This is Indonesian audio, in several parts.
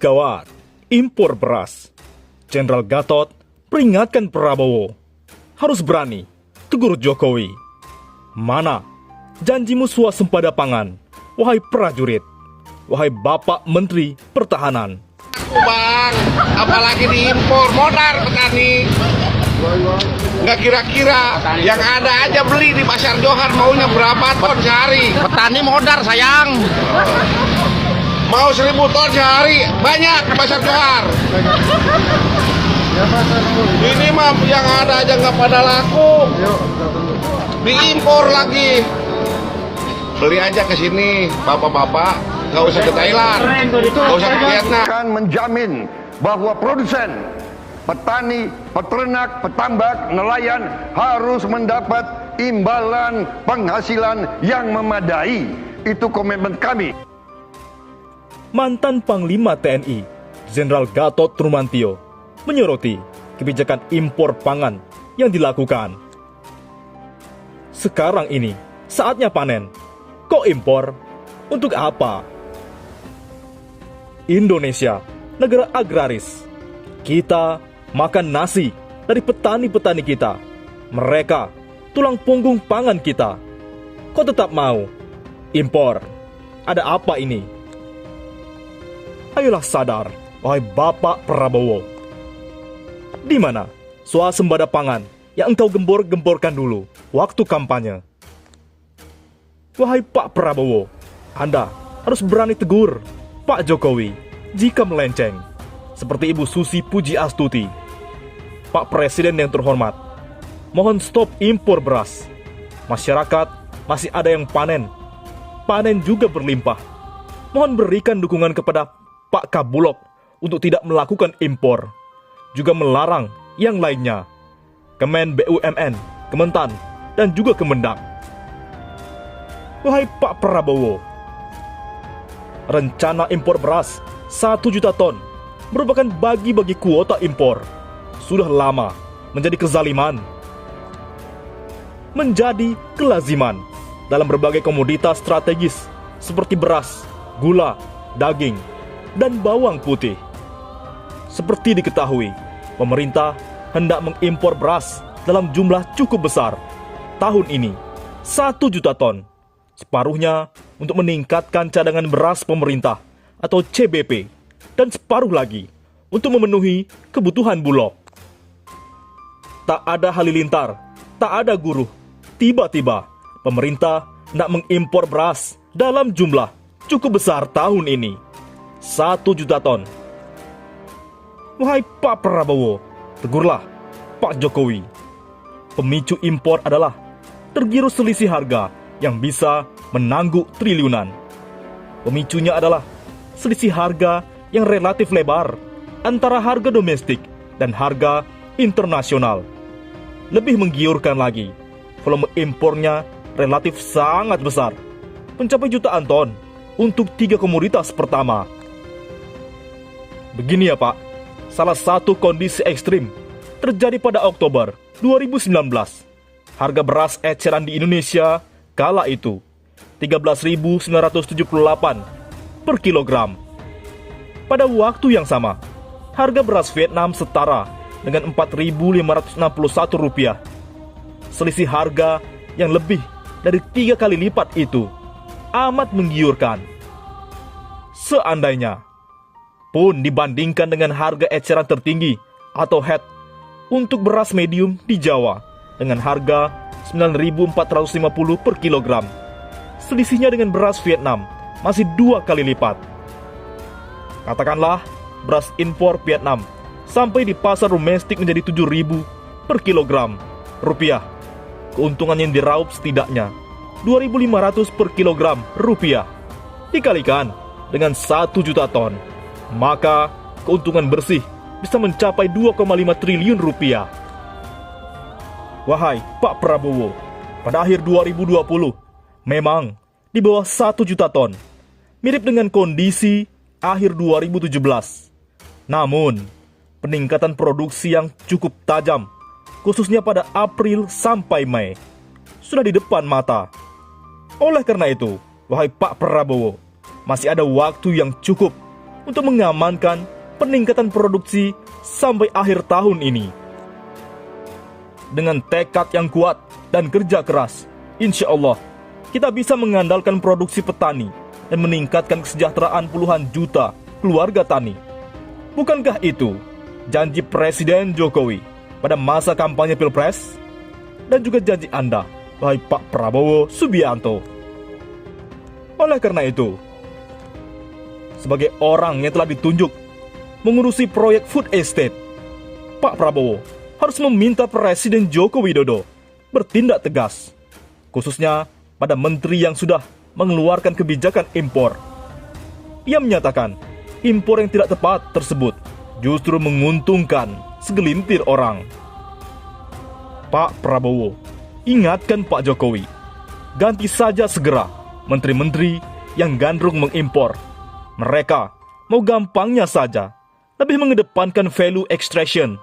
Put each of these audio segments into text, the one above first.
gawat, impor beras. Jenderal Gatot peringatkan Prabowo, harus berani, tegur Jokowi. Mana janjimu swasembada pangan, wahai prajurit, wahai Bapak Menteri Pertahanan. Bang, apalagi diimpor, modal petani. Nggak kira-kira, yang ada aja beli di Pasar Johar maunya berapa ton sehari. Petani modal sayang. Mau 1000 ton sehari, banyak di Pasar Johar. Ini mah yang ada aja nggak pada laku. Diimpor lagi. Beli aja ke sini, bapak-bapak. Nggak usah ke Thailand, nggak usah ke Vietnam. Akan menjamin bahwa produsen, petani, peternak, petambak, nelayan harus mendapat imbalan penghasilan yang memadai. Itu komitmen kami. Mantan Panglima TNI, Jenderal Gatot Nurmantio, menyoroti kebijakan impor pangan yang dilakukan. Sekarang ini, saatnya panen. Kok impor? Untuk apa? Indonesia, negara agraris. Kita makan nasi dari petani-petani kita. Mereka, tulang punggung pangan kita. Kok tetap mau impor? Ada apa ini? Ayolah sadar, wahai Bapak Prabowo. Di mana swasembada pangan yang engkau gembor-gemborkan dulu waktu kampanye? Wahai Pak Prabowo, Anda harus berani tegur Pak Jokowi jika melenceng, seperti Ibu Susi Pujiastuti. Pak Presiden yang terhormat, mohon stop impor beras. Masyarakat masih ada yang panen juga berlimpah. Mohon berikan dukungan kepada Pak Kabulok untuk tidak melakukan impor, juga melarang yang lainnya, Kemen BUMN, Kementan, dan juga Kemendak. Wahai Pak Prabowo, rencana impor beras 1 juta ton merupakan bagi-bagi kuota impor. Sudah lama menjadi kezaliman, menjadi kelaziman dalam berbagai komoditas strategis seperti beras, gula, daging, dan bawang putih. Seperti diketahui, pemerintah hendak mengimpor beras dalam jumlah cukup besar. Tahun ini, 1 juta ton. Separuhnya untuk meningkatkan cadangan beras pemerintah atau CBP, dan separuh lagi untuk memenuhi kebutuhan Bulog. Tak ada halilintar, tak ada guru. Tiba-tiba, pemerintah hendak mengimpor beras dalam jumlah cukup besar tahun ini. 1 juta ton. Wahai Pak Prabowo, tegurlah Pak Jokowi. Pemicu impor adalah tergerus selisih harga yang bisa menangguk triliunan. Pemicunya adalah selisih harga yang relatif lebar antara harga domestik dan harga internasional. Lebih menggiurkan lagi, volume impornya relatif sangat besar, mencapai jutaan ton untuk 3 komoditas pertama. Begini ya Pak, salah satu kondisi ekstrim terjadi pada Oktober 2019. Harga beras eceran di Indonesia kala itu 13.978 per kilogram. Pada waktu yang sama, harga beras Vietnam setara dengan 4.561 rupiah. Selisih harga yang lebih dari 3 kali lipat itu amat menggiurkan. Seandainya pun dibandingkan dengan harga eceran tertinggi atau HET untuk beras medium di Jawa dengan harga 9.450 per kilogram. Selisihnya dengan beras Vietnam masih 2 kali lipat. Katakanlah beras impor Vietnam sampai di pasar domestik menjadi 7.000 per kilogram rupiah. Keuntungan yang diraup setidaknya 2.500 per kilogram rupiah. Dikalikan dengan 1 juta ton, maka keuntungan bersih bisa mencapai 2,5 triliun rupiah. Wahai Pak Prabowo, pada akhir 2020, memang di bawah 1 juta ton, mirip dengan kondisi akhir 2017. Namun, peningkatan produksi yang cukup tajam, khususnya pada April sampai Mei, sudah di depan mata. Oleh karena itu, wahai Pak Prabowo, masih ada waktu yang cukup untuk mengamankan peningkatan produksi sampai akhir tahun ini. Dengan tekad yang kuat dan kerja keras, insya Allah kita bisa mengandalkan produksi petani dan meningkatkan kesejahteraan puluhan juta keluarga tani. Bukankah itu janji Presiden Jokowi pada masa kampanye Pilpres? Dan juga janji Anda, wahai Pak Prabowo Subianto. Oleh karena itu, sebagai orang yang telah ditunjuk mengurusi proyek food estate, Pak Prabowo harus meminta Presiden Joko Widodo bertindak tegas, khususnya pada menteri yang sudah mengeluarkan kebijakan impor. Ia menyatakan impor yang tidak tepat tersebut justru menguntungkan segelintir orang. Pak Prabowo, ingatkan Pak Jokowi, ganti saja segera menteri-menteri yang gandrung mengimpor. Mereka mau gampangnya saja lebih mengedepankan value extraction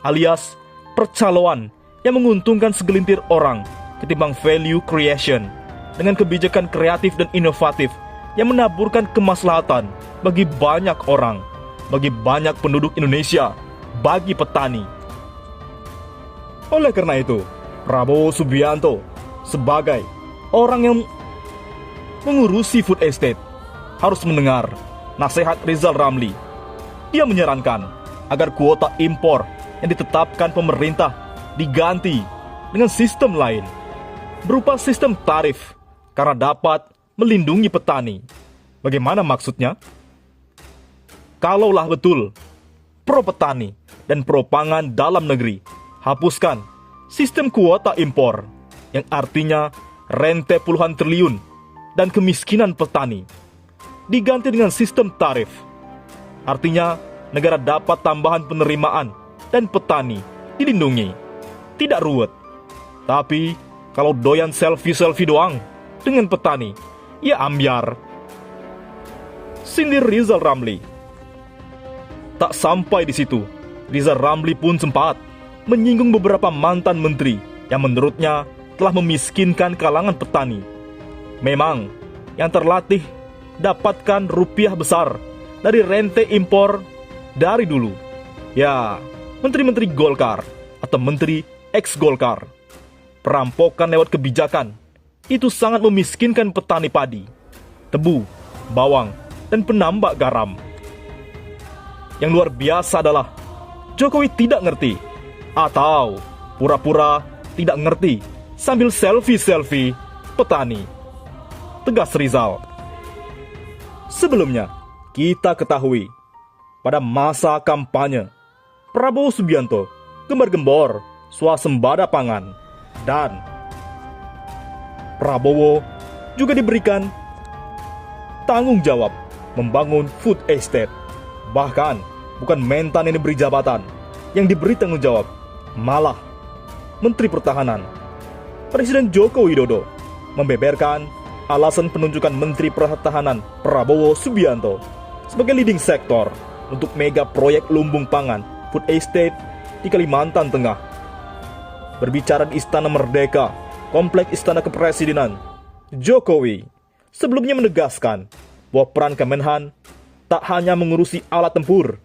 alias percaloan yang menguntungkan segelintir orang ketimbang value creation dengan kebijakan kreatif dan inovatif yang menaburkan kemaslahatan bagi banyak orang, bagi banyak penduduk Indonesia, bagi petani. Oleh karena itu, Prabowo Subianto sebagai orang yang mengurusi food estate harus mendengar nasihat Rizal Ramli. Dia menyarankan agar kuota impor yang ditetapkan pemerintah diganti dengan sistem lain, berupa sistem tarif, karena dapat melindungi petani. Bagaimana maksudnya? Kalaulah betul pro petani dan pro pangan dalam negeri, hapuskan sistem kuota impor, yang artinya rente puluhan triliun dan kemiskinan petani, diganti dengan sistem tarif. Artinya negara dapat tambahan penerimaan dan petani dilindungi. Tidak ruwet. Tapi kalau doyan selfie-selfie doang dengan petani, ya ambyar. Sindir Rizal Ramli. Tak sampai di situ, Rizal Ramli pun sempat menyinggung beberapa mantan menteri yang menurutnya telah memiskinkan kalangan petani. Memang yang terlatih dapatkan rupiah besar dari rente impor dari dulu. Ya, menteri-menteri Golkar atau menteri ex-Golkar. Perampokan lewat kebijakan itu sangat memiskinkan petani padi, tebu, bawang, dan penambak garam. Yang luar biasa adalah Jokowi tidak ngerti atau pura-pura tidak ngerti sambil selfie-selfie petani. Tegas Rizal. Sebelumnya, kita ketahui pada masa kampanye Prabowo Subianto gembar-gembor swasembada pangan, dan Prabowo juga diberikan tanggung jawab membangun food estate. Bahkan bukan mentan yang diberi jabatan yang diberi tanggung jawab, malah Menteri Pertahanan. Presiden Joko Widodo membeberkan alasan penunjukan Menteri Pertahanan Prabowo Subianto sebagai leading sektor untuk mega proyek lumbung pangan food estate di Kalimantan Tengah. Berbicara di Istana Merdeka, Kompleks Istana Kepresidenan, Jokowi sebelumnya menegaskan bahwa peran Kemenhan tak hanya mengurusi alat tempur.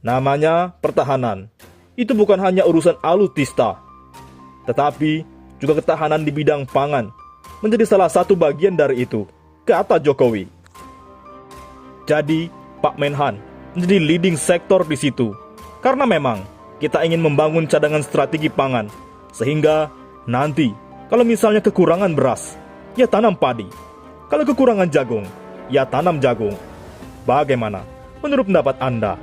Namanya pertahanan, itu bukan hanya urusan alutista, tetapi juga ketahanan di bidang pangan menjadi salah satu bagian dari itu, kata Jokowi. Jadi, Pak Menhan menjadi leading sektor di situ, karena memang kita ingin membangun cadangan strategi pangan, sehingga nanti kalau misalnya kekurangan beras, ya tanam padi. Kalau kekurangan jagung, ya tanam jagung. Bagaimana menurut pendapat Anda?